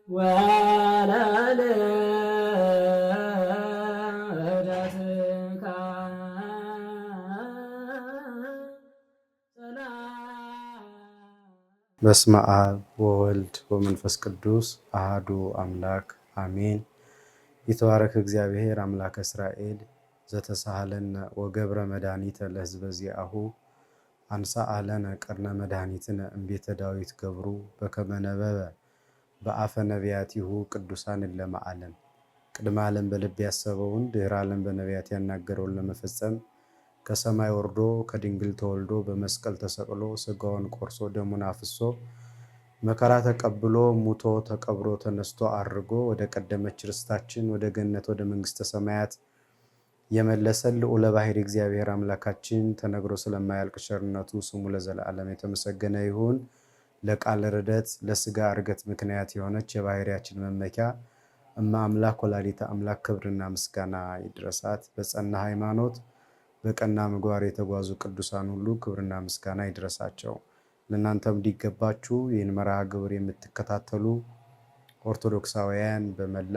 ወለልደትከ በስመ አብ ወወልድ ወመንፈስ ቅዱስ አሐዱ አምላክ አሜን። ይትባረክ እግዚአብሔር አምላከ እስራኤል ዘተሳሃለነ ወገብረ መድኃኒተ ለሕዝበ ዚአሁ አንሥአ ለነ ቀርነ መድኃኒትነ እምቤተ ዳዊት ገብሩ በከመ ነበበ በአፈ ነቢያቲሁ ቅዱሳን ለመዓለም። ቅድመ ዓለም በልብ ያሰበውን ድኅረ ዓለም በነቢያት ያናገረውን ለመፈጸም ከሰማይ ወርዶ ከድንግል ተወልዶ በመስቀል ተሰቅሎ ሥጋውን ቆርሶ ደሙን አፍሶ መከራ ተቀብሎ ሙቶ ተቀብሮ ተነስቶ አርጎ ወደ ቀደመች ርስታችን ወደ ገነት ወደ መንግሥተ ሰማያት የመለሰን ልዑለ ባሕርይ እግዚአብሔር አምላካችን ተነግሮ ስለማያልቅ ቸርነቱ ስሙ ለዘላለም የተመሰገነ ይሁን። ለቃል ርደት ለሥጋ እርገት ምክንያት የሆነች የባሕርያችን መመኪያ እማ አምላክ ወላዲተ አምላክ ክብርና ምስጋና ይድረሳት። በጸና ሃይማኖት በቀና ምግባር የተጓዙ ቅዱሳን ሁሉ ክብርና ምስጋና ይድረሳቸው። ለእናንተም እንዲገባችሁ ይህን መርሃ ግብር የምትከታተሉ ኦርቶዶክሳውያን በመላ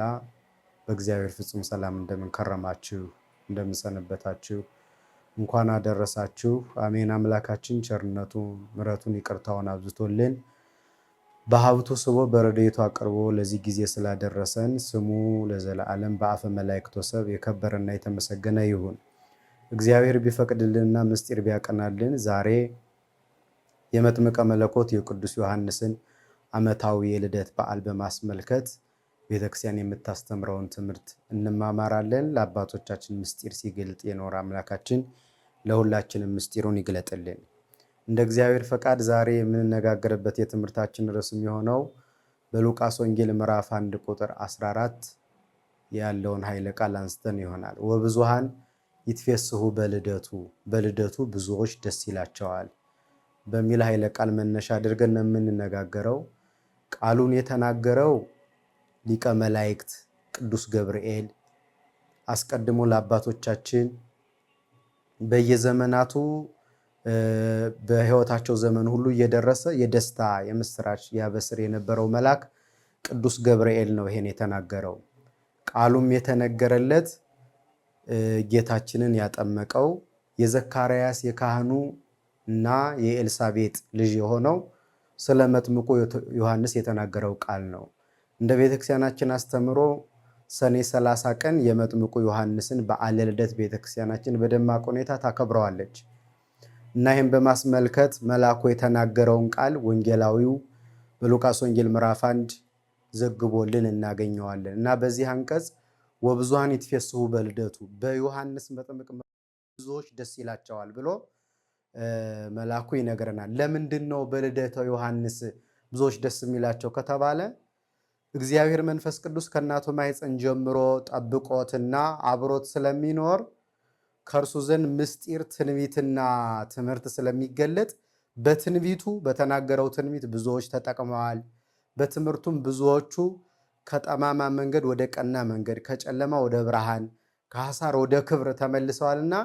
በእግዚአብሔር ፍጹም ሰላም እንደምንከረማችሁ እንደምንሰነበታችሁ እንኳን አደረሳችሁ። አሜን። አምላካችን ቸርነቱ ምሕረቱን ይቅርታውን አብዝቶልን በሀብቱ ስቦ በረድኤቱ አቅርቦ ለዚህ ጊዜ ስላደረሰን ስሙ ለዘላለም በአፈ መላእክት ወሰብ የከበረና የተመሰገነ ይሁን። እግዚአብሔር ቢፈቅድልንና ምስጢር ቢያቀናልን ዛሬ የመጥምቀ መለኮት የቅዱስ ዮሐንስን ዓመታዊ የልደት በዓል በማስመልከት ቤተክርስቲያን የምታስተምረውን ትምህርት እንማማራለን። ለአባቶቻችን ምስጢር ሲገልጥ የኖረ አምላካችን ለሁላችንም ምስጢሩን ይግለጥልን። እንደ እግዚአብሔር ፈቃድ ዛሬ የምንነጋገርበት የትምህርታችን ርዕስ የሚሆነው በሉቃስ ወንጌል ምዕራፍ 1 ቁጥር 14 ያለውን ኃይለ ቃል አንስተን ይሆናል። ወብዙሃን ይትፌስሑ በልደቱ ብዙዎች ደስ ይላቸዋል በሚል ኃይለ ቃል መነሻ አድርገን የምንነጋገረው። ቃሉን የተናገረው ሊቀ መላእክት ቅዱስ ገብርኤል አስቀድሞ ለአባቶቻችን በየዘመናቱ በሕይወታቸው ዘመን ሁሉ እየደረሰ የደስታ የምስራች ያበስር የነበረው መልአክ ቅዱስ ገብርኤል ነው ይሄን የተናገረው። ቃሉም የተነገረለት ጌታችንን ያጠመቀው የዘካርያስ የካህኑ እና የኤልሳቤጥ ልጅ የሆነው ስለ መጥምቁ ዮሐንስ የተናገረው ቃል ነው። እንደ ቤተክርስቲያናችን አስተምሮ ሰኔ 30 ቀን የመጥምቁ ዮሐንስን በዓለ ልደት ቤተክርስቲያናችን በደማቅ ሁኔታ ታከብረዋለች እና ይህም በማስመልከት መልአኩ የተናገረውን ቃል ወንጌላዊው በሉቃስ ወንጌል ምዕራፍ 1 ዘግቦልን እናገኘዋለን እና በዚህ አንቀጽ ወብዙሃን ይትፌስሑ በልደቱ በዮሐንስ መጥምቅ ብዙዎች ደስ ይላቸዋል ብሎ መልአኩ ይነግረናል። ለምንድን ነው በልደተ ዮሐንስ ብዙዎች ደስ የሚላቸው ከተባለ እግዚአብሔር መንፈስ ቅዱስ ከእናቱ ማኅፀን ጀምሮ ጠብቆትና አብሮት ስለሚኖር ከእርሱ ዘንድ ምስጢር ትንቢትና ትምህርት ስለሚገለጥ በትንቢቱ በተናገረው ትንቢት ብዙዎች ተጠቅመዋል። በትምህርቱም ብዙዎቹ ከጠማማ መንገድ ወደ ቀና መንገድ፣ ከጨለማ ወደ ብርሃን፣ ከሐሳር ወደ ክብር ተመልሰዋልና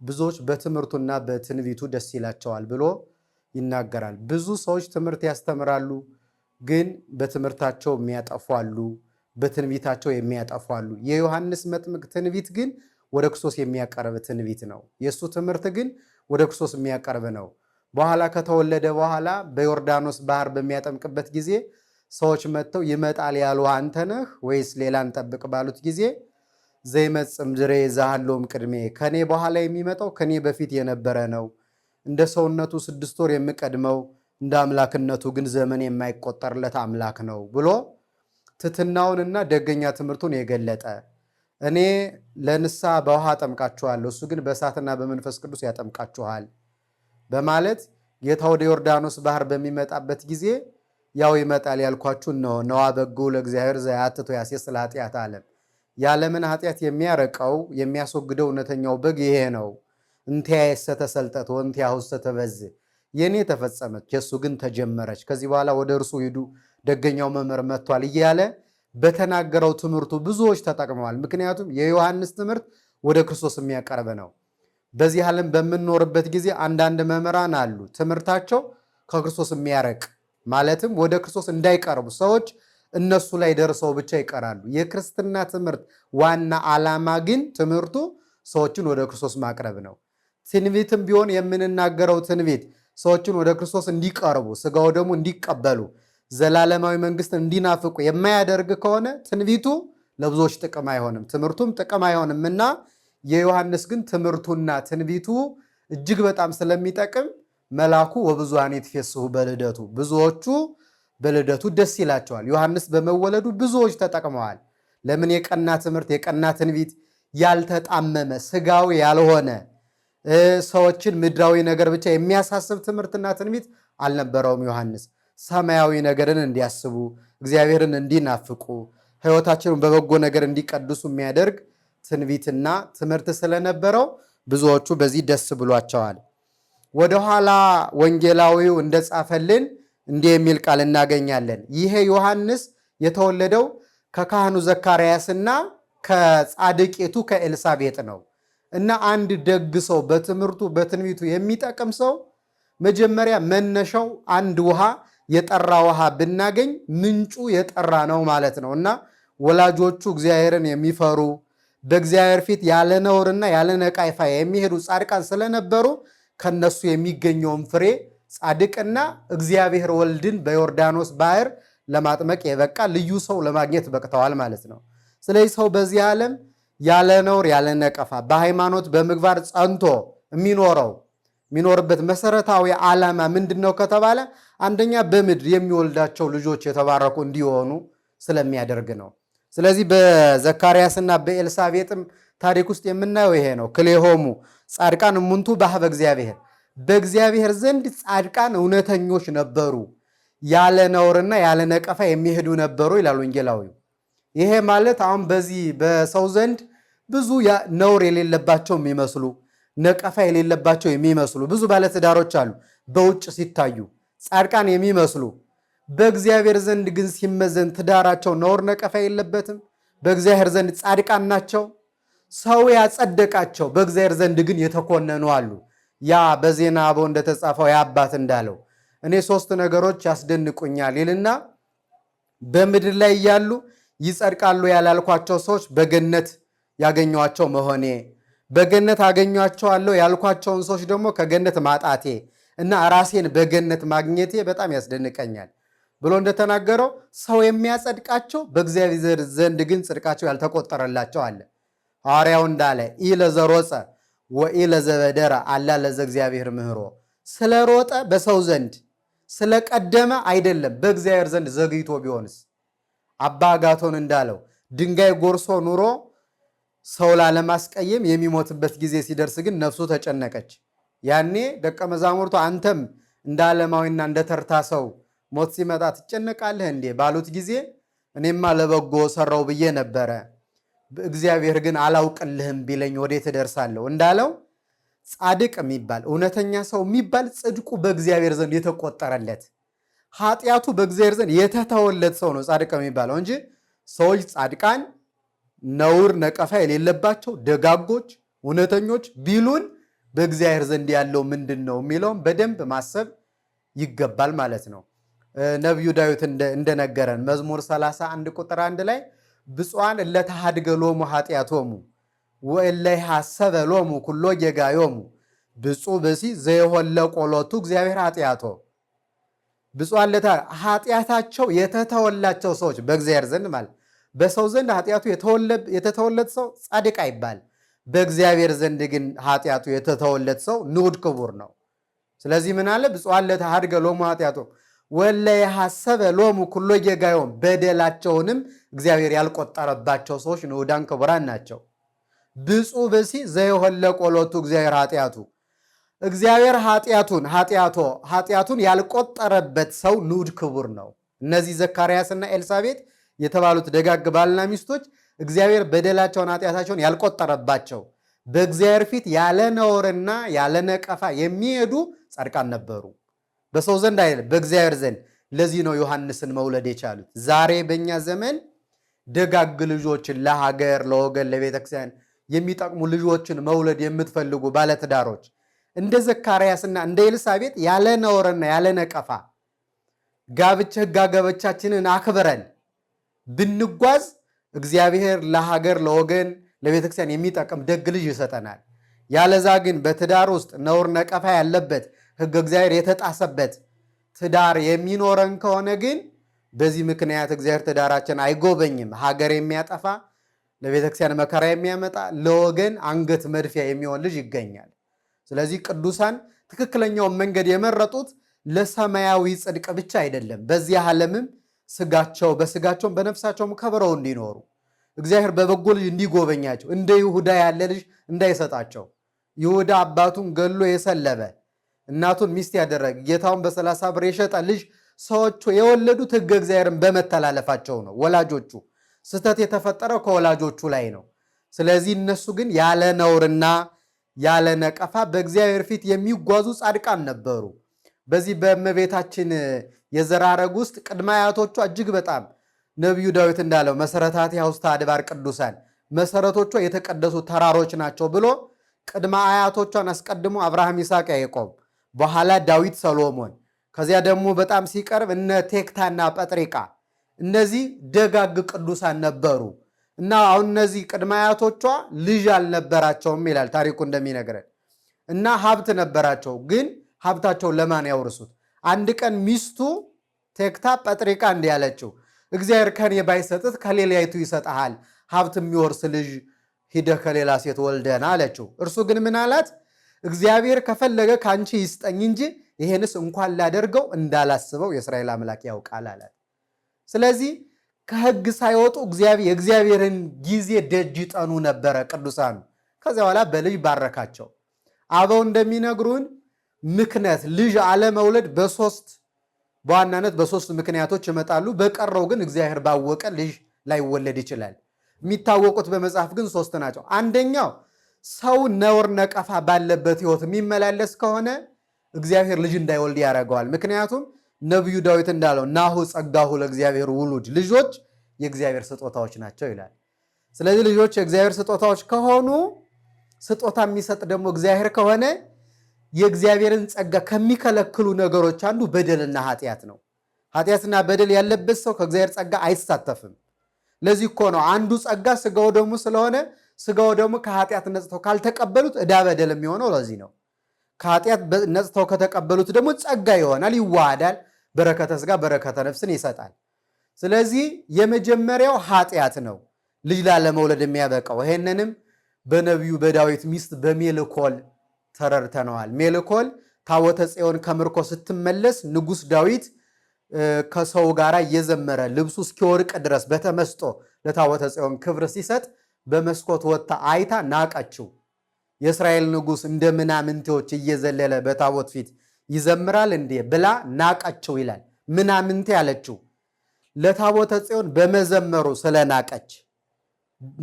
ብዙዎች በትምህርቱና በትንቢቱ ደስ ይላቸዋል ብሎ ይናገራል። ብዙ ሰዎች ትምህርት ያስተምራሉ፣ ግን በትምህርታቸው የሚያጠፉ አሉ፣ በትንቢታቸው የሚያጠፉ አሉ። የዮሐንስ መጥምቅ ትንቢት ግን ወደ ክርስቶስ የሚያቀርብ ትንቢት ነው። የእሱ ትምህርት ግን ወደ ክርስቶስ የሚያቀርብ ነው። በኋላ ከተወለደ በኋላ በዮርዳኖስ ባህር በሚያጠምቅበት ጊዜ ሰዎች መጥተው ይመጣል ያሉ አንተ ነህ ወይስ ሌላ እንጠብቅ ባሉት ጊዜ ዘይመጽእ እምድሬ ዘሃሎም ቅድሜ፣ ከኔ በኋላ የሚመጣው ከኔ በፊት የነበረ ነው። እንደ ሰውነቱ 6 ወር የምቀድመው እንደ አምላክነቱ ግን ዘመን የማይቆጠርለት አምላክ ነው ብሎ ትሕትናውንና ደገኛ ትምህርቱን የገለጠ፣ እኔ ለንስሐ በውሃ አጠምቃችኋለሁ እሱ ግን በእሳትና በመንፈስ ቅዱስ ያጠምቃችኋል በማለት ጌታ ወደ ዮርዳኖስ ባህር በሚመጣበት ጊዜ ያው ይመጣል ያልኳችሁ ነው ነዋ በጉ ለእግዚአብሔር ዘያትቶ ያሴስል ኃጢአት ዓለም፣ የዓለምን ኃጢአት የሚያረቀው የሚያስወግደው እውነተኛው በግ ይሄ ነው። እንቲያየሰ ተሰልጠት ወእንቲአሁሰ ተበዝሕ፣ የኔ ተፈጸመች የእሱ ግን ተጀመረች፣ ከዚህ በኋላ ወደ እርሱ ሂዱ ደገኛው መምህር መጥቷል እያለ በተናገረው ትምህርቱ ብዙዎች ተጠቅመዋል። ምክንያቱም የዮሐንስ ትምህርት ወደ ክርስቶስ የሚያቀርብ ነው። በዚህ ዓለም በምንኖርበት ጊዜ አንዳንድ መምህራን አሉ ትምህርታቸው ከክርስቶስ የሚያረቅ ማለትም ወደ ክርስቶስ እንዳይቀርቡ ሰዎች እነሱ ላይ ደርሰው ብቻ ይቀራሉ። የክርስትና ትምህርት ዋና ዓላማ ግን ትምህርቱ ሰዎችን ወደ ክርስቶስ ማቅረብ ነው። ትንቢትም ቢሆን የምንናገረው ትንቢት ሰዎችን ወደ ክርስቶስ እንዲቀርቡ፣ ስጋው ደግሞ እንዲቀበሉ፣ ዘላለማዊ መንግስት እንዲናፍቁ የማያደርግ ከሆነ ትንቢቱ ለብዙዎች ጥቅም አይሆንም፣ ትምህርቱም ጥቅም አይሆንም እና የዮሐንስ ግን ትምህርቱና ትንቢቱ እጅግ በጣም ስለሚጠቅም መልአኩ ወብዙኃን ይትፌስሑ በልደቱ፣ ብዙዎቹ በልደቱ ደስ ይላቸዋል። ዮሐንስ በመወለዱ ብዙዎች ተጠቅመዋል። ለምን? የቀና ትምህርት፣ የቀና ትንቢት፣ ያልተጣመመ ስጋዊ ያልሆነ ሰዎችን ምድራዊ ነገር ብቻ የሚያሳስብ ትምህርትና ትንቢት አልነበረውም። ዮሐንስ ሰማያዊ ነገርን እንዲያስቡ፣ እግዚአብሔርን እንዲናፍቁ፣ ሕይወታቸውን በበጎ ነገር እንዲቀድሱ የሚያደርግ ትንቢትና ትምህርት ስለነበረው ብዙዎቹ በዚህ ደስ ብሏቸዋል። ወደኋላ ወንጌላዊው እንደጻፈልን እንዲህ የሚል ቃል እናገኛለን። ይሄ ዮሐንስ የተወለደው ከካህኑ ዘካርያስና ከጻድቂቱ ከኤልሳቤጥ ነው እና አንድ ደግ ሰው በትምህርቱ በትንቢቱ የሚጠቅም ሰው መጀመሪያ መነሻው አንድ ውሃ የጠራ ውሃ ብናገኝ ምንጩ የጠራ ነው ማለት ነው እና ወላጆቹ እግዚአብሔርን የሚፈሩ በእግዚአብሔር ፊት ያለ ነውርና ያለ ነቃይፋ የሚሄዱ ጻድቃን ስለነበሩ ከነሱ የሚገኘውን ፍሬ ጻድቅና እግዚአብሔር ወልድን በዮርዳኖስ ባህር ለማጥመቅ የበቃ ልዩ ሰው ለማግኘት በቅተዋል ማለት ነው። ስለዚህ ሰው በዚህ ዓለም ያለ ነውር ያለ ነቀፋ በሃይማኖት በምግባር ጸንቶ የሚኖርበት መሰረታዊ ዓላማ ምንድን ነው ከተባለ አንደኛ በምድር የሚወልዳቸው ልጆች የተባረኩ እንዲሆኑ ስለሚያደርግ ነው። ስለዚህ በዘካርያስና በኤልሳቤጥም ታሪክ ውስጥ የምናየው ይሄ ነው። ክሌሆሙ ጻድቃን እሙንቱ በኀበ እግዚአብሔር፣ በእግዚአብሔር ዘንድ ጻድቃን እውነተኞች ነበሩ፣ ያለ ነውርና ያለ ነቀፋ የሚሄዱ ነበሩ ይላል ወንጌላዊው። ይሄ ማለት አሁን በዚህ በሰው ዘንድ ብዙ ነውር የሌለባቸው የሚመስሉ ነቀፋ የሌለባቸው የሚመስሉ ብዙ ባለትዳሮች አሉ፣ በውጭ ሲታዩ ጻድቃን የሚመስሉ በእግዚአብሔር ዘንድ ግን ሲመዘን ትዳራቸው ነውር ነቀፋ የለበትም። በእግዚአብሔር ዘንድ ጻድቃን ናቸው። ሰው ያጸደቃቸው በእግዚአብሔር ዘንድ ግን የተኮነኑ አሉ። ያ በዜና አበው እንደተጻፈው የአባት እንዳለው እኔ 3 ነገሮች ያስደንቁኛል ይልና በምድር ላይ እያሉ ይጸድቃሉ ያላልኳቸው ሰዎች በገነት ያገኟቸው መሆኔ፣ በገነት አገኟቸዋለሁ ያልኳቸውን ሰዎች ደግሞ ከገነት ማጣቴ እና ራሴን በገነት ማግኘቴ በጣም ያስደንቀኛል ብሎ እንደተናገረው ሰው የሚያጸድቃቸው በእግዚአብሔር ዘንድ ግን ጽድቃቸው ያልተቆጠረላቸው አለ። ሐዋርያው እንዳለ ኢለዘሮጸ ወኢለዘበደረ አላ ለዘ እግዚአብሔር ምህሮ፣ ስለሮጠ በሰው ዘንድ ስለቀደመ አይደለም በእግዚአብሔር ዘንድ ዘግይቶ ቢሆንስ። አባ አጋቶን እንዳለው ድንጋይ ጎርሶ ኑሮ ሰው ላለማስቀየም የሚሞትበት ጊዜ ሲደርስ ግን ነፍሱ ተጨነቀች። ያኔ ደቀ መዛሙርቱ አንተም እንደ ዓለማዊና እንደ ተርታ ሰው ሞት ሲመጣ ትጨነቃለህ እንዴ ባሉት ጊዜ እኔማ ለበጎ ሰራው ብዬ ነበረ፣ እግዚአብሔር ግን አላውቅልህም ቢለኝ ወዴት እደርሳለሁ እንዳለው ጻድቅ የሚባል እውነተኛ ሰው የሚባል ጽድቁ በእግዚአብሔር ዘንድ የተቆጠረለት ኃጢአቱ በእግዚአብሔር ዘንድ የተተወለት ሰው ነው ጻድቅ የሚባለው እንጂ ሰዎች ጻድቃን ነውር ነቀፋ የሌለባቸው ደጋጎች እውነተኞች ቢሉን በእግዚአብሔር ዘንድ ያለው ምንድን ነው የሚለውን በደንብ ማሰብ ይገባል ማለት ነው። ነቢዩ ዳዊት እንደነገረን መዝሙር 31 ቁጥር 1 ላይ ብፁዓን እለ ተሐድገ ሎሙ ኃጢአቶሙ ወእለ ይሐሰበ ሎሙ ኩሎ ጌጋዮሙ ብፁዕ ብእሲ ዘየሆለቆ ሎቱ እግዚአብሔር ኃጢአቶ። ብፁዓን ኃጢአታቸው የተተወላቸው ሰዎች በእግዚአብሔር ዘንድ ማለት በሰው ዘንድ ኃጢአቱ የተተወለት ሰው ጻድቅ አይባል፣ በእግዚአብሔር ዘንድ ግን ኃጢአቱ የተተወለት ሰው ንዑድ ክቡር ነው። ስለዚህ ምን አለ? ብፁዓን ለተሐድገ ሎሙ ኃጢአቶሙ ወእለ ይሐሰበ ሎሙ ኩሎ ጌጋዮሙ፣ በደላቸውንም እግዚአብሔር ያልቆጠረባቸው ሰዎች ንዑዳን ክቡራን ናቸው። ብፁዕ ብእሲ ዘየሆለቆ ሎቱ እግዚአብሔር ኃጢአቱ፣ እግዚአብሔር ኃጢአቱን ያልቆጠረበት ሰው ንዑድ ክቡር ነው። እነዚህ ዘካርያስና ኤልሳቤጥ የተባሉት ደጋግ ባልና ሚስቶች እግዚአብሔር በደላቸውን ኃጢአታቸውን ያልቆጠረባቸው በእግዚአብሔር ፊት ያለ ነውርና ያለ ነቀፋ የሚሄዱ ጻድቃን ነበሩ። በሰው ዘንድ አይደለም፣ በእግዚአብሔር ዘንድ። ለዚህ ነው ዮሐንስን መውለድ የቻሉት። ዛሬ በእኛ ዘመን ደጋግ ልጆችን ለሀገር፣ ለወገን፣ ለቤተክርስቲያን የሚጠቅሙ ልጆችን መውለድ የምትፈልጉ ባለትዳሮች እንደ ዘካርያስና እንደ ኤልሳቤጥ ያለ ነውርና ያለ ነቀፋ ሕገ ጋብቻችንን አክብረን ብንጓዝ እግዚአብሔር ለሀገር ለወገን ለቤተክርስቲያን የሚጠቅም ደግ ልጅ ይሰጠናል። ያለዛ ግን በትዳር ውስጥ ነውር ነቀፋ ያለበት ሕገ እግዚአብሔር የተጣሰበት ትዳር የሚኖረን ከሆነ ግን በዚህ ምክንያት እግዚአብሔር ትዳራችን አይጎበኝም። ሀገር የሚያጠፋ ለቤተክርስቲያን መከራ የሚያመጣ ለወገን አንገት መድፊያ የሚሆን ልጅ ይገኛል። ስለዚህ ቅዱሳን ትክክለኛውን መንገድ የመረጡት ለሰማያዊ ጽድቅ ብቻ አይደለም፣ በዚህ ዓለምም በስጋቸውም በነፍሳቸውም ከብረው እንዲኖሩ እግዚአብሔር በበጎ ልጅ እንዲጎበኛቸው፣ እንደ ይሁዳ ያለ ልጅ እንዳይሰጣቸው። ይሁዳ አባቱን ገሎ የሰለበ እናቱን ሚስት ያደረገ ጌታውን በ30 ብር የሸጠ ልጅ ሰዎቹ የወለዱት ሕገ እግዚአብሔርን በመተላለፋቸው ነው። ወላጆቹ ስህተት የተፈጠረው ከወላጆቹ ላይ ነው። ስለዚህ እነሱ ግን ያለ ነውርና ያለ ነቀፋ በእግዚአብሔር ፊት የሚጓዙ ጻድቃን ነበሩ። በዚህ በእመቤታችን የዘር ሐረግ ውስጥ ቅድመ አያቶቿ እጅግ በጣም ነቢዩ ዳዊት እንዳለው መሰረታቲሃ ውስተ አድባር ቅዱሳን፣ መሰረቶቿ የተቀደሱ ተራሮች ናቸው ብሎ ቅድመ አያቶቿን አስቀድሞ አብርሃም፣ ይስሐቅ፣ ያዕቆብ፣ በኋላ ዳዊት፣ ሰሎሞን፣ ከዚያ ደግሞ በጣም ሲቀርብ እነ ቴክታና ጴጥሪቃ፣ እነዚህ ደጋግ ቅዱሳን ነበሩ እና አሁን እነዚህ ቅድመ አያቶቿ ልጅ አልነበራቸውም ይላል ታሪኩ እንደሚነግረን እና ሀብት ነበራቸው። ግን ሀብታቸውን ለማን ያውርሱት? አንድ ቀን ሚስቱ ቴክታ ጴጥሪቃ እንዲህ ያለችው እግዚአብሔር ከኔ ባይሰጥት ከሌላይቱ ይሰጥሃል፣ ሀብት የሚወርስ ልጅ ሂደህ ከሌላ ሴት ወልደና አለችው። እርሱ ግን ምን አላት? እግዚአብሔር ከፈለገ ከአንቺ ይስጠኝ እንጂ ይሄንስ እንኳን ላደርገው እንዳላስበው የእስራኤል አምላክ ያውቃል አላት። ስለዚህ ከሕግ ሳይወጡ የእግዚአብሔርን ጊዜ ደጅ ይጠኑ ነበረ ቅዱሳኑ። ከዚያ በኋላ በልጅ ባረካቸው። አበው እንደሚነግሩን ምክንያት ልጅ አለመውለድ በዋናነት በሶስት ምክንያቶች ይመጣሉ። በቀረው ግን እግዚአብሔር ባወቀ ልጅ ላይወለድ ይችላል። የሚታወቁት በመጽሐፍ ግን 3 ናቸው። አንደኛው ሰው ነውር ነቀፋ ባለበት ሕይወት የሚመላለስ ከሆነ እግዚአብሔር ልጅ እንዳይወልድ ያደርገዋል። ምክንያቱም ነቢዩ ዳዊት እንዳለው ናሁ ጸጋሁ ለእግዚአብሔር ውሉድ፣ ልጆች የእግዚአብሔር ስጦታዎች ናቸው ይላል። ስለዚህ ልጆች የእግዚአብሔር ስጦታዎች ከሆኑ ስጦታ የሚሰጥ ደግሞ እግዚአብሔር ከሆነ የእግዚአብሔርን ጸጋ ከሚከለክሉ ነገሮች አንዱ በደልና ኃጢአት ነው። ኃጢአትና በደል ያለበት ሰው ከእግዚአብሔር ጸጋ አይሳተፍም። ለዚህ እኮ ነው አንዱ ጸጋ ስጋው ደግሞ ስለሆነ ስጋው ደግሞ ከኃጢአት ነጽተው ካልተቀበሉት ዕዳ በደል የሚሆነው ለዚህ ነው። ከኃጢአት ነጽተው ከተቀበሉት ደግሞ ጸጋ ይሆናል፣ ይዋሃዳል፣ በረከተ ስጋ በረከተ ነፍስን ይሰጣል። ስለዚህ የመጀመሪያው ኃጢአት ነው ልጅ ላለመውለድ የሚያበቃው። ይሄንንም በነቢዩ በዳዊት ሚስት በሜልኮል ተረድተነዋል። ሜልኮል ታቦተ ጽዮን ከምርኮ ስትመለስ ንጉሥ ዳዊት ከሰው ጋር እየዘመረ ልብሱ እስኪወርቅ ድረስ በተመስጦ ለታቦተ ጽዮን ክብር ሲሰጥ በመስኮት ወጥታ አይታ ናቀችው። የእስራኤል ንጉሥ እንደ ምናምንቴዎች እየዘለለ በታቦት ፊት ይዘምራል እንዴ ብላ ናቀችው ይላል። ምናምንቴ አለችው ለታቦተ ጽዮን በመዘመሩ ስለናቀች፣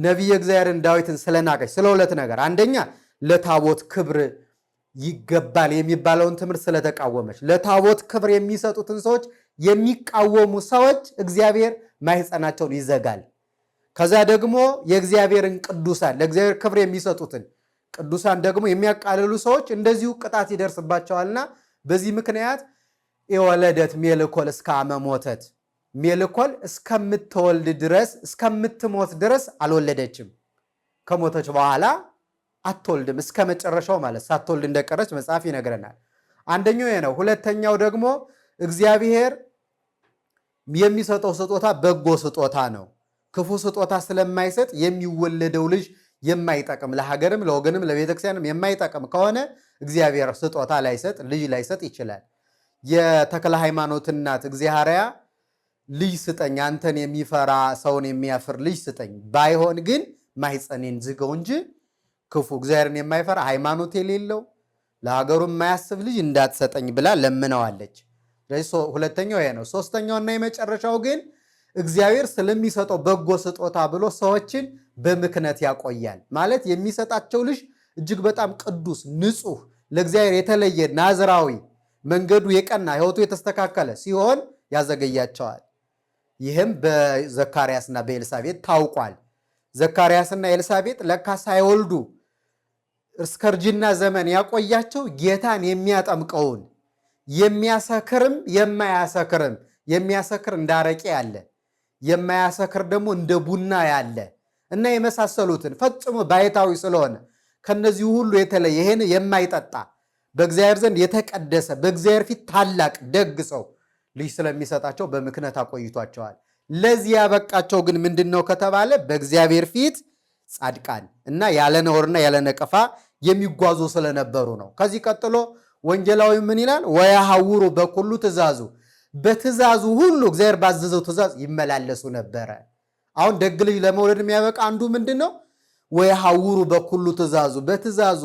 ነቢየ እግዚአብሔርን ዳዊትን ስለናቀች፣ ስለ ሁለት ነገር፣ አንደኛ ለታቦት ክብር ይገባል የሚባለውን ትምህርት ስለተቃወመች። ለታቦት ክብር የሚሰጡትን ሰዎች የሚቃወሙ ሰዎች እግዚአብሔር ማኅፀናቸውን ይዘጋል። ከዛ ደግሞ የእግዚአብሔርን ቅዱሳን ለእግዚአብሔር ክብር የሚሰጡትን ቅዱሳን ደግሞ የሚያቃልሉ ሰዎች እንደዚሁ ቅጣት ይደርስባቸዋልና በዚህ ምክንያት የወለደት ሜልኮል እስከ አመ ሞተት፣ ሜልኮል እስከምትወልድ ድረስ እስከምትሞት ድረስ አልወለደችም። ከሞተች በኋላ አትወልድም እስከ መጨረሻው ማለት ሳትወልድ እንደቀረች መጽሐፍ ይነግረናል። አንደኛው ይሄ ነው። ሁለተኛው ደግሞ እግዚአብሔር የሚሰጠው ስጦታ በጎ ስጦታ ነው። ክፉ ስጦታ ስለማይሰጥ የሚወለደው ልጅ የማይጠቅም ለሀገርም ለወገንም ለቤተክርስቲያንም የማይጠቅም ከሆነ እግዚአብሔር ስጦታ ላይሰጥ ልጅ ላይሰጥ ይችላል። የተክለ ሃይማኖት እናት እግዚአብሔርያ ልጅ ስጠኝ፣ አንተን የሚፈራ ሰውን የሚያፍር ልጅ ስጠኝ፣ ባይሆን ግን ማኅፀኔን ዝገው እንጂ ክፉ እግዚአብሔርን የማይፈራ ሃይማኖት የሌለው ለሀገሩ የማያስብ ልጅ እንዳትሰጠኝ ብላ ለምነዋለች። ስለዚህ ሁለተኛው ይሄ ነው። ሶስተኛውና የመጨረሻው ግን እግዚአብሔር ስለሚሰጠው በጎ ስጦታ ብሎ ሰዎችን በምክነት ያቆያል። ማለት የሚሰጣቸው ልጅ እጅግ በጣም ቅዱስ ንጹሕ፣ ለእግዚአብሔር የተለየ ናዝራዊ፣ መንገዱ የቀና ሕይወቱ የተስተካከለ ሲሆን ያዘገያቸዋል። ይህም በዘካርያስና በኤልሳቤጥ ታውቋል። ዘካርያስና ኤልሳቤጥ ለካ ሳይወልዱ እስከ እርጅና ዘመን ያቆያቸው ጌታን የሚያጠምቀውን የሚያሰክርም የማያሰክርም፣ የሚያሰክር እንዳረቄ ያለ የማያሰክር ደግሞ እንደ ቡና ያለ እና የመሳሰሉትን ፈጽሞ ባይታዊ ስለሆነ ከነዚህ ሁሉ የተለየ ይሄን የማይጠጣ በእግዚአብሔር ዘንድ የተቀደሰ በእግዚአብሔር ፊት ታላቅ ደግ ሰው ልጅ ስለሚሰጣቸው በምክንያት አቆይቷቸዋል። ለዚህ ያበቃቸው ግን ምንድነው ከተባለ በእግዚአብሔር ፊት ጻድቃን እና ያለ ነውርና ያለ ነቀፋ የሚጓዙ ስለነበሩ ነው። ከዚህ ቀጥሎ ወንጌላዊ ምን ይላል? ወያሐውሩ በኩሉ ትእዛዙ፣ በትእዛዙ ሁሉ እግዚአብሔር ባዘዘው ትእዛዝ ይመላለሱ ነበረ። አሁን ደግ ልጅ ለመውለድ የሚያበቃ አንዱ ምንድነው? ወያሐውሩ በኩሉ ትእዛዙ፣ በትእዛዙ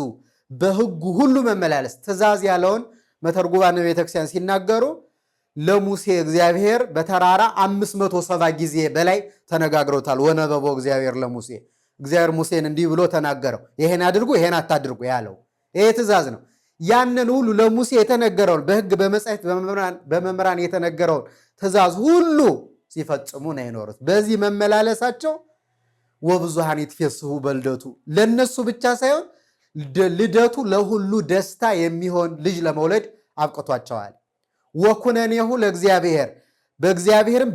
በሕጉ ሁሉ መመላለስ። ትእዛዝ ያለውን መተርጉማነ ቤተክርስቲያን ሲናገሩ ለሙሴ እግዚአብሔር በተራራ 570 ጊዜ በላይ ተነጋግሮታል። ወነበቦ እግዚአብሔር ለሙሴ፣ እግዚአብሔር ሙሴን እንዲህ ብሎ ተናገረው፣ ይሄን አድርጉ ይሄን አታድርጉ ያለው ይሄ ትእዛዝ ነው። ያንን ሁሉ ለሙሴ የተነገረውን በሕግ በመጻሕፍት በመምህራን የተነገረውን ትእዛዝ ሁሉ ሲፈጽሙ ነው የኖሩት። በዚህ መመላለሳቸው ወብዙሃን ይትፌስሑ በልደቱ፣ ለነሱ ብቻ ሳይሆን ልደቱ ለሁሉ ደስታ የሚሆን ልጅ ለመውለድ አብቅቷቸዋል። ወኩነኔሁ ለእግዚአብሔር፣ በእግዚአብሔርም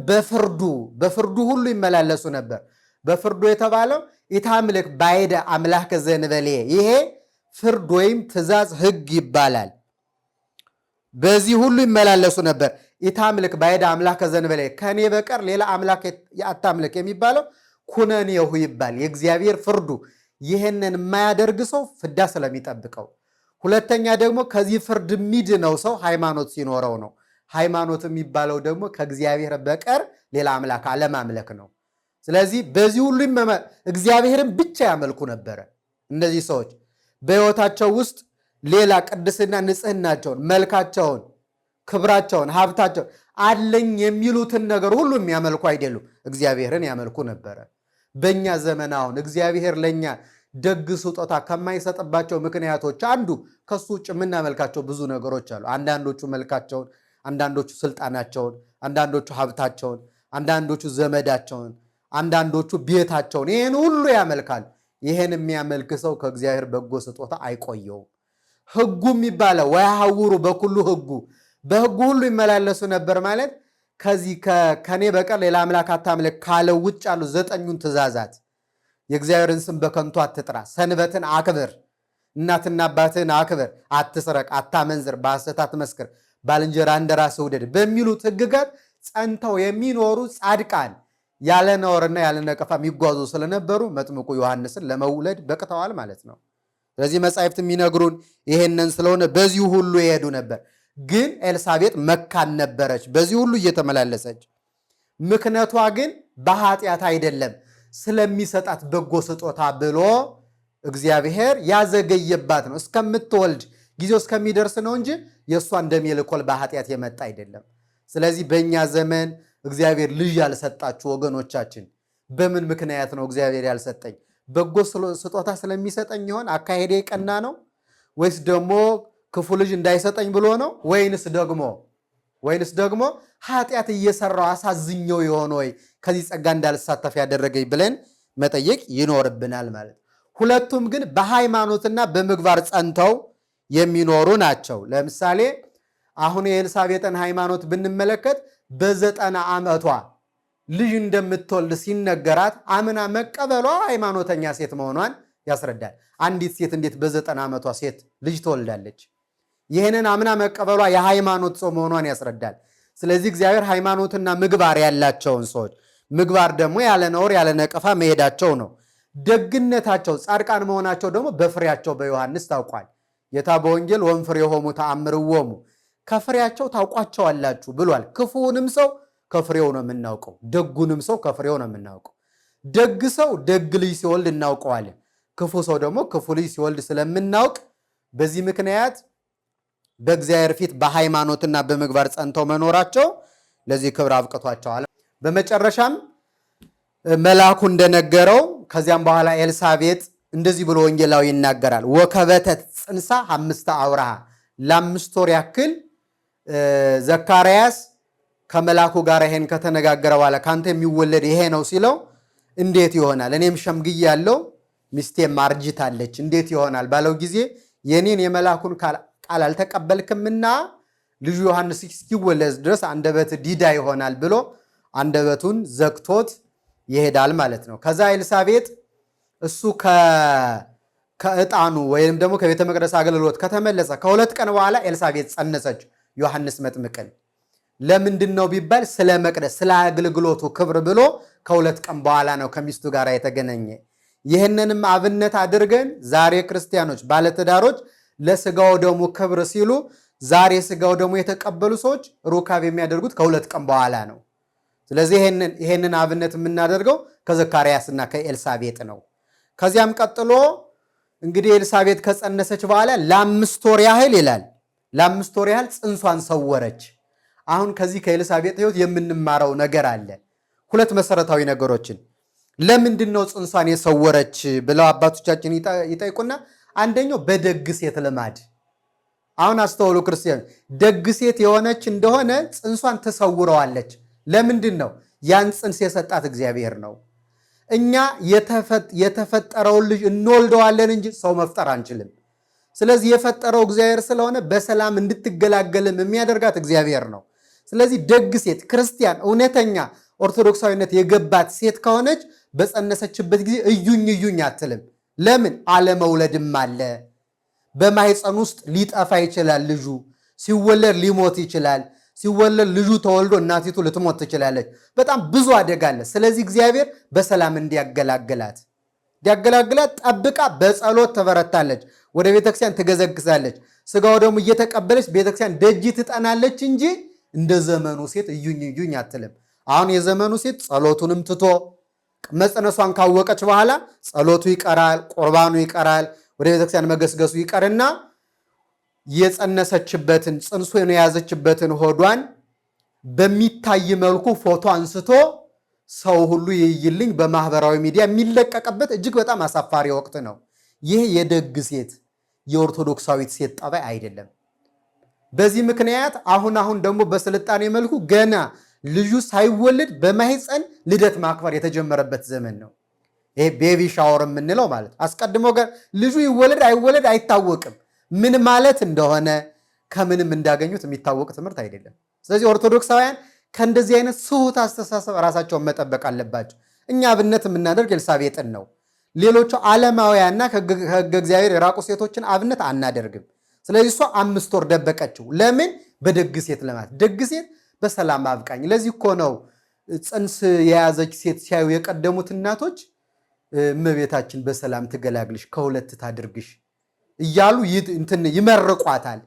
በፍርዱ ሁሉ ይመላለሱ ነበር። በፍርዱ የተባለው ኢታምልክ ባዕደ አምላከ ዘእንበሌ፣ ይሄ ፍርድ ወይም ትእዛዝ ሕግ ይባላል። በዚህ ሁሉ ይመላለሱ ነበር። ኢታምልክ ባዕደ አምላከ ዘእንበሌ፣ ከኔ በቀር ሌላ አምላክ አታምልክ የሚባለው ኩነኔሁ ይባል፣ የእግዚአብሔር ፍርዱ። ይህንን የማያደርግ ሰው ፍዳ ስለሚጠብቀው። ሁለተኛ ደግሞ ከዚህ ፍርድ የሚድነው ሰው ሃይማኖት ሲኖረው ነው። ሃይማኖት የሚባለው ደግሞ ከእግዚአብሔር በቀር ሌላ አምላክ አለማምለክ ነው። ስለዚህ በዚህ ሁሉ እግዚአብሔርን ብቻ ያመልኩ ነበረ። እነዚህ ሰዎች በሕይወታቸው ውስጥ ሌላ ቅድስና ንጽህናቸውን፣ መልካቸውን፣ ክብራቸውን፣ ሀብታቸውን አለኝ የሚሉትን ነገር ሁሉ የሚያመልኩ አይደሉም፣ እግዚአብሔርን ያመልኩ ነበረ። በእኛ ዘመን አሁን እግዚአብሔር ለእኛ ደግ ስጦታ ከማይሰጥባቸው ምክንያቶች አንዱ ከሱ ውጭ የምናመልካቸው ብዙ ነገሮች አሉ። አንዳንዶቹ መልካቸውን፣ አንዳንዶቹ ስልጣናቸውን፣ አንዳንዶቹ ሀብታቸውን፣ አንዳንዶቹ ዘመዳቸውን፣ አንዳንዶቹ ቤታቸውን፣ ይህን ሁሉ ያመልካል። ይህን የሚያመልክ ሰው ከእግዚአብሔር በጎ ስጦታ አይቆየውም። ሕጉ የሚባለው ወያሐውሩ በኩሉ ሕጉ፣ በሕጉ ሁሉ ይመላለሱ ነበር ማለት ከዚህ ከኔ በቀር ሌላ አምላክ አታምልክ ካለው ውጭ ያሉ 9ኙን ትእዛዛት የእግዚአብሔርን ስም በከንቱ አትጥራ፣ ሰንበትን አክብር፣ እናትና አባትህን አክብር፣ አትስረቅ፣ አታመንዝር፣ በሐሰት አትመስክር፣ ባልንጀራ እንደራስህ ውደድ በሚሉት ሕግጋት ጸንተው የሚኖሩ ጻድቃን ያለ ነውርና ያለ ነቀፋ የሚጓዙ ስለነበሩ መጥምቁ ዮሐንስን ለመውለድ በቅተዋል ማለት ነው። ስለዚህ መጻሕፍት የሚነግሩን ይሄንን ስለሆነ በዚሁ ሁሉ ይሄዱ ነበር። ግን ኤልሳቤጥ መካን ነበረች፣ በዚህ ሁሉ እየተመላለሰች። ምክንያቷ ግን በኃጢአት አይደለም፣ ስለሚሰጣት በጎ ስጦታ ብሎ እግዚአብሔር ያዘገየባት ነው። እስከምትወልድ ጊዜው እስከሚደርስ ነው እንጂ የእሷ እንደሚልኮል በኃጢአት የመጣ አይደለም። ስለዚህ በእኛ ዘመን እግዚአብሔር ልጅ ያልሰጣችሁ ወገኖቻችን፣ በምን ምክንያት ነው እግዚአብሔር ያልሰጠኝ? በጎ ስጦታ ስለሚሰጠኝ ይሆን? አካሄዴ ቀና ነው ወይስ ደግሞ ክፉ ልጅ እንዳይሰጠኝ ብሎ ነው? ወይንስ ደግሞ ኃጢአት እየሰራው አሳዝኘው የሆነ ወይ ከዚህ ጸጋ እንዳልሳተፍ ያደረገኝ ብለን መጠየቅ ይኖርብናል ማለት። ሁለቱም ግን በሃይማኖትና በምግባር ጸንተው የሚኖሩ ናቸው። ለምሳሌ አሁን የኤልሳቤጥን ሃይማኖት ብንመለከት በ90 ዓመቷ ልጅ እንደምትወልድ ሲነገራት አምና መቀበሏ ሃይማኖተኛ ሴት መሆኗን ያስረዳል። አንዲት ሴት እንዴት በ90 ዓመቷ ሴት ልጅ ትወልዳለች? ይህንን አምና መቀበሏ የሃይማኖት ሰው መሆኗን ያስረዳል። ስለዚህ እግዚአብሔር ሃይማኖትና ምግባር ያላቸውን ሰዎች፣ ምግባር ደግሞ ያለ ነውር ያለ ነቀፋ መሄዳቸው ነው። ደግነታቸው፣ ጻድቃን መሆናቸው ደግሞ በፍሬያቸው በዮሐንስ ታውቋል። ጌታ በወንጌል ወእምፍሬሆሙ ተአምርዎሙ፣ ከፍሬያቸው ታውቋቸዋላችሁ ብሏል። ክፉውንም ሰው ከፍሬው ነው የምናውቀው፣ ደጉንም ሰው ከፍሬው ነው የምናውቀው። ደግ ሰው ደግ ልጅ ሲወልድ እናውቀዋለን። ክፉ ሰው ደግሞ ክፉ ልጅ ሲወልድ ስለምናውቅ በዚህ ምክንያት በእግዚአብሔር ፊት በሃይማኖትና በምግባር ጸንተው መኖራቸው ለዚህ ክብር አብቅቷቸዋል። በመጨረሻም መልአኩ እንደነገረው ከዚያም በኋላ ኤልሳቤጥ እንደዚህ ብሎ ወንጌላዊ ይናገራል። ወከበተት ጽንሳ 5 አውራሃ፣ ለ5 ወር ያክል ዘካርያስ ከመልአኩ ጋር ይሄን ከተነጋገረ በኋላ ካንተ የሚወለድ ይሄ ነው ሲለው እንዴት ይሆናል? እኔም ሸምግያለሁ፣ ሚስቴም አርጅታለች፣ እንዴት ይሆናል ባለው ጊዜ የኔን የመልአኩን ቃል አልተቀበልክምና ልጁ ዮሐንስ እስኪወለድ ድረስ አንደበት ዲዳ ይሆናል ብሎ አንደበቱን ዘግቶት ይሄዳል ማለት ነው። ከዛ ኤልሳቤጥ እሱ ከዕጣኑ ወይም ደግሞ ከቤተ መቅደስ አገልግሎት ከተመለሰ ከ2 ቀን በኋላ ኤልሳቤጥ ጸነሰች ዮሐንስ መጥምቅን። ለምንድን ነው ቢባል ስለ መቅደስ ስለ አገልግሎቱ ክብር ብሎ ከ2 ቀን በኋላ ነው ከሚስቱ ጋር የተገናኘ። ይህንንም አብነት አድርገን ዛሬ ክርስቲያኖች ባለትዳሮች ለስጋው ደሙ ክብር ሲሉ ዛሬ ስጋው ደሙ የተቀበሉ ሰዎች ሩካብ የሚያደርጉት ከ2 ቀን በኋላ ነው። ስለዚህ ይህንን አብነት የምናደርገው ከዘካርያስና ከኤልሳቤጥ ነው። ከዚያም ቀጥሎ እንግዲህ ኤልሳቤጥ ከጸነሰች በኋላ ለ5 ወር ያህል ይላል ለ5 ወር ያህል ጽንሷን ሰወረች። አሁን ከዚህ ከኤልሳቤጥ ሕይወት የምንማረው ነገር አለ። 2 መሰረታዊ ነገሮችን ለምንድን ነው ጽንሷን የሰወረች ብለው አባቶቻችን ይጠይቁና፣ አንደኛው በደግ ሴት ልማድ። አሁን አስተውሉ ክርስቲያን፣ ደግ ሴት የሆነች እንደሆነ ጽንሷን ትሰውረዋለች። ለምንድን ነው? ያን ጽንስ የሰጣት እግዚአብሔር ነው። እኛ የተፈጠረውን ልጅ እንወልደዋለን እንጂ ሰው መፍጠር አንችልም። ስለዚህ የፈጠረው እግዚአብሔር ስለሆነ በሰላም እንድትገላገልም የሚያደርጋት እግዚአብሔር ነው። ስለዚህ ደግ ሴት ክርስቲያን፣ እውነተኛ ኦርቶዶክሳዊነት የገባት ሴት ከሆነች በጸነሰችበት ጊዜ እዩኝ እዩኝ አትልም። ለምን? አለመውለድም አለ። በማህፀን ውስጥ ሊጠፋ ይችላል ልጁ። ሲወለድ ሊሞት ይችላል። ሲወለድ ልጁ ተወልዶ እናቲቱ ልትሞት ትችላለች። በጣም ብዙ አደጋ አለ። ስለዚህ እግዚአብሔር በሰላም እንዲያገላግላት ጠብቃ በጸሎት ትበረታለች። ወደ ቤተክርስቲያን ትገዘግዛለች። ስጋው ደግሞ እየተቀበለች ቤተክርስቲያን ደጅ ትጠናለች እንጂ እንደ ዘመኑ ሴት እዩኝ እዩኝ አትልም። አሁን የዘመኑ ሴት ጸሎቱንም ትቶ መጸነሷን ካወቀች በኋላ ጸሎቱ ይቀራል፣ ቁርባኑ ይቀራል፣ ወደ ቤተክርስቲያን መገስገሱ ይቀርና የጸነሰችበትን ጽንሱን የያዘችበትን ሆዷን በሚታይ መልኩ ፎቶ አንስቶ ሰው ሁሉ ይይልኝ በማህበራዊ ሚዲያ የሚለቀቅበት እጅግ በጣም አሳፋሪ ወቅት ነው። ይህ የደግ ሴት የኦርቶዶክሳዊት ሴት ጠባይ አይደለም። በዚህ ምክንያት አሁን ደግሞ በስልጣኔ መልኩ ገና ልጁ ሳይወለድ በማህፀን ልደት ማክበር የተጀመረበት ዘመን ነው። ይሄ ቤቢ ሻወር የምንለው ማለት አስቀድሞ ጋር ልጁ ይወለድ አይወለድ አይታወቅም። ምን ማለት እንደሆነ ከምንም እንዳገኙት የሚታወቅ ትምህርት አይደለም። ስለዚህ ኦርቶዶክሳውያን ከእንደዚህ አይነት ስሁት አስተሳሰብ ራሳቸውን መጠበቅ አለባቸው። እኛ አብነት የምናደርግ ኤልሳቤጥን ነው። ሌሎቹ ዓለማውያንና ከሕገ እግዚአብሔር የራቁ ሴቶችን አብነት አናደርግም። ስለዚህ እሷ 5 ወር ደበቀችው። ለምን? በደግ ሴት ለማለት። ደግ ሴት በሰላም አብቃኝ። ለዚህ እኮ ነው ጽንስ የያዘች ሴት ሲያዩ የቀደሙት እናቶች እመቤታችን በሰላም ትገላግልሽ፣ ከ2 ታድርግሽ እያሉ ይመርቋታል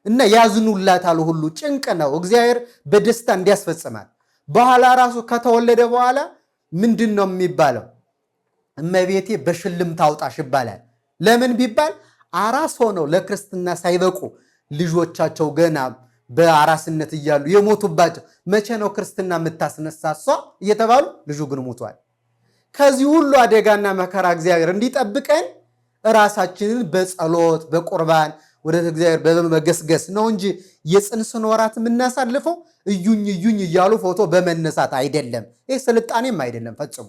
እና ያዝኑላታል። ሁሉ ጭንቅ ነው እግዚአብሔር በደስታ እንዲያስፈጽማል። በኋላ ራሱ ከተወለደ በኋላ ምንድን ነው የሚባለው? እመቤቴ በሽልም ታውጣሽ ይባላል። ለምን ቢባል አራስ ሆነው ለክርስትና ሳይበቁ ልጆቻቸው ገና በአራስነት እያሉ የሞቱባቸው መቼ ነው ክርስትና የምታስነሳ እሷ እየተባሉ ልጁ ግን ሞቷል። ከዚህ ሁሉ አደጋና መከራ እግዚአብሔር እንዲጠብቀን ራሳችንን በጸሎት በቁርባን ወደ እግዚአብሔር በመገስገስ ነው እንጂ የጽንስን ወራት የምናሳልፈው እዩኝ እዩኝ እያሉ ፎቶ በመነሳት አይደለም። ይህ ስልጣኔም አይደለም ፈጽሞ።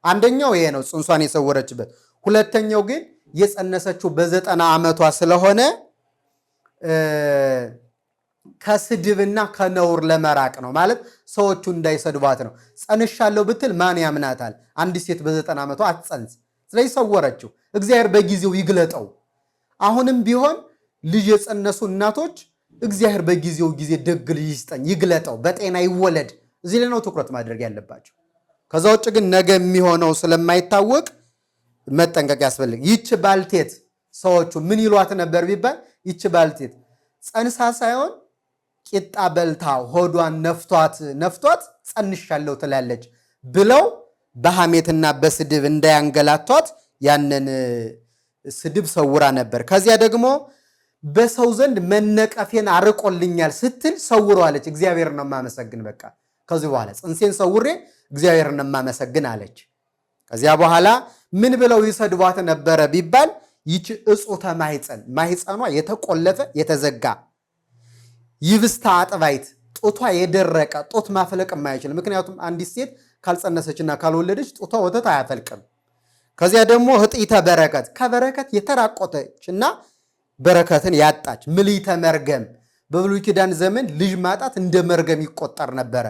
አንደኛው ይሄ ነው ጽንሷን የሰወረችበት። ሁለተኛው ግን የጸነሰችው በ90 ዓመቷ ስለሆነ ከስድብና ከነውር ለመራቅ ነው። ማለት ሰዎቹ እንዳይሰድቧት ነው። ጸንሻለሁ ብትል ማን ያምናታል? አንዲት ሴት በ90 ዓመቷ አትጸንስ። ስለዚህ ሰወረችው። እግዚአብሔር በጊዜው ይግለጠው። አሁንም ቢሆን ልጅ የጸነሱ እናቶች እግዚአብሔር በጊዜው ጊዜ ደግ ልጅ ይስጠኝ፣ ይግለጠው፣ በጤና ይወለድ። እዚህ ላይ ነው ትኩረት ማድረግ ያለባቸው። ከዛ ውጭ ግን ነገ የሚሆነው ስለማይታወቅ መጠንቀቅ ያስፈልግ። ይች ባልቴት ሰዎቹ ምን ይሏት ነበር ቢባል ይች ባልቴት ጸንሳ ሳይሆን ቂጣ በልታ ሆዷን ነፍቷት ጸንሻለሁ ትላለች ብለው በሐሜትና በስድብ እንዳያንገላቷት ያንን ስድብ ሰውራ ነበር። ከዚያ ደግሞ በሰው ዘንድ መነቀፌን አርቆልኛል ስትል ሰውረዋለች። እግዚአብሔርን ነው የማመሰግን፣ በቃ ከዚህ በኋላ ጽንሴን ሰውሬ እግዚአብሔርን ነው የማመሰግን አለች። ከዚያ በኋላ ምን ብለው ይሰድቧት ነበረ ቢባል ይች እጹተ ማሕፀን፣ ማሕፀኗ የተቆለፈ የተዘጋ ይብስታ አጥባይት፣ ጡቷ የደረቀ ጡት ማፍለቅ የማይችል። ምክንያቱም አንዲት ሴት ካልጸነሰችና ካልወለደች ጡቷ ወተት አያፈልቅም። ከዚያ ደግሞ ህጢተ በረከት፣ ከበረከት የተራቆተችና በረከትን ያጣች ምልዕተ መርገም። በብሉይ ኪዳን ዘመን ልጅ ማጣት እንደ መርገም ይቆጠር ነበረ።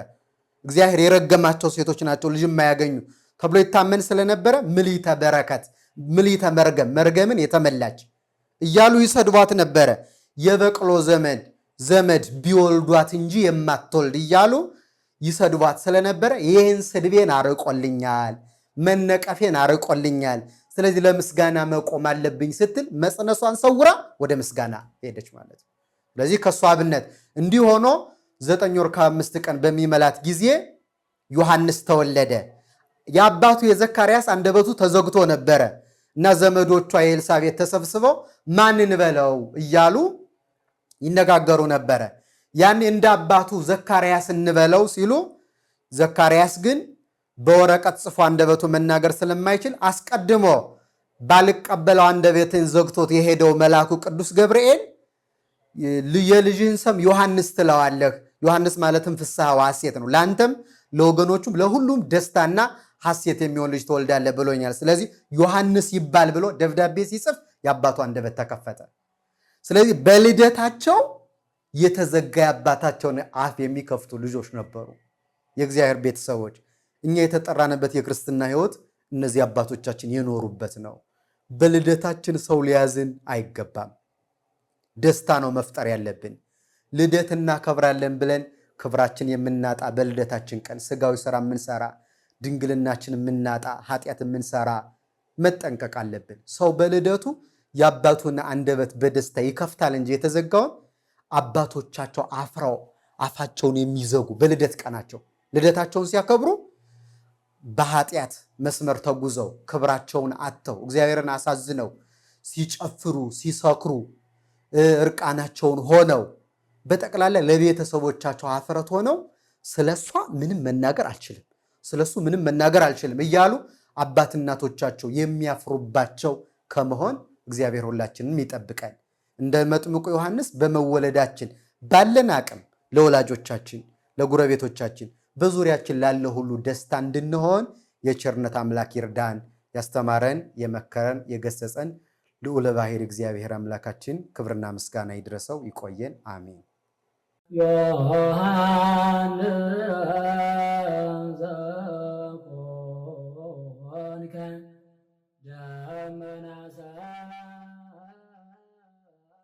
እግዚአብሔር የረገማቸው ሴቶች ናቸው ልጅ የማያገኙ ተብሎ ይታመን ስለነበረ ምልዕተ በረከት ምልዕተ መርገምን የተመላች እያሉ ይሰድቧት ነበረ። የበቅሎ ዘመድ ቢወልዷት እንጂ የማትወልድ እያሉ ይሰድቧት ስለነበረ ይህን ስድቤን አርቆልኛል፣ መነቀፌን አርቆልኛል፣ ስለዚህ ለምስጋና መቆም አለብኝ ስትል መጽነሷን ሰውራ ወደ ምስጋና ሄደች ማለት ነው። ስለዚህ ከሷ አብነት እንዲህ ሆኖ 9 ወር ከ5 ቀን በሚመላት ጊዜ ዮሐንስ ተወለደ። የአባቱ የዘካርያስ አንደበቱ ተዘግቶ ነበረ እና ዘመዶቿ የኤልሳቤጥ ተሰብስበው ማን እንበለው እያሉ ይነጋገሩ ነበረ። ያን እንደ አባቱ ዘካርያስ እንበለው ሲሉ ዘካርያስ ግን በወረቀት ጽፎ አንደበቱ መናገር ስለማይችል አስቀድሞ ባልቀበለው አንደበትን ዘግቶት የሄደው መልአኩ ቅዱስ ገብርኤል የልጅህን ስም ዮሐንስ ትለዋለህ። ዮሐንስ ማለትም ፍስሐ ወሐሴት ነው። ለአንተም ለወገኖቹም ለሁሉም ደስታና ሐሴት የሚሆን ልጅ ትወልዳለህ ብሎኛል። ስለዚህ ዮሐንስ ይባል ብሎ ደብዳቤ ሲጽፍ የአባቱ አንደበት ተከፈተ። ስለዚህ በልደታቸው የተዘጋ የአባታቸውን አፍ የሚከፍቱ ልጆች ነበሩ የእግዚአብሔር ቤተሰቦች። እኛ የተጠራንበት የክርስትና ሕይወት እነዚህ አባቶቻችን የኖሩበት ነው። በልደታችን ሰው ሊያዝን አይገባም። ደስታ ነው መፍጠር ያለብን። ልደት እናከብራለን ብለን ክብራችን የምናጣ በልደታችን ቀን ስጋዊ ሥራ የምንሰራ ድንግልናችን የምናጣ ኃጢአት የምንሰራ መጠንቀቅ አለብን። ሰው በልደቱ የአባቱን አንደበት በደስታ ይከፍታል እንጂ የተዘጋውን አባቶቻቸው አፍረው አፋቸውን የሚዘጉ በልደት ቀናቸው ልደታቸውን ሲያከብሩ በኃጢአት መስመር ተጉዘው ክብራቸውን አጥተው እግዚአብሔርን አሳዝነው ሲጨፍሩ ሲሰክሩ እርቃናቸውን ሆነው በጠቅላላ ለቤተሰቦቻቸው አፍረት ሆነው ስለሷ ምንም መናገር አልችልም፣ ስለሱ ምንም መናገር አልችልም እያሉ አባት እናቶቻቸው የሚያፍሩባቸው ከመሆን እግዚአብሔር ሁላችንም ይጠብቀን። እንደ መጥምቁ ዮሐንስ በመወለዳችን ባለን አቅም ለወላጆቻችን፣ ለጉረቤቶቻችን፣ በዙሪያችን ላለ ሁሉ ደስታ እንድንሆን የቸርነት አምላክ ይርዳን። ያስተማረን፣ የመከረን፣ የገሰጸን ልዑለ ባሕርይ እግዚአብሔር አምላካችን ክብርና ምስጋና ይድረሰው። ይቆየን። አሜን።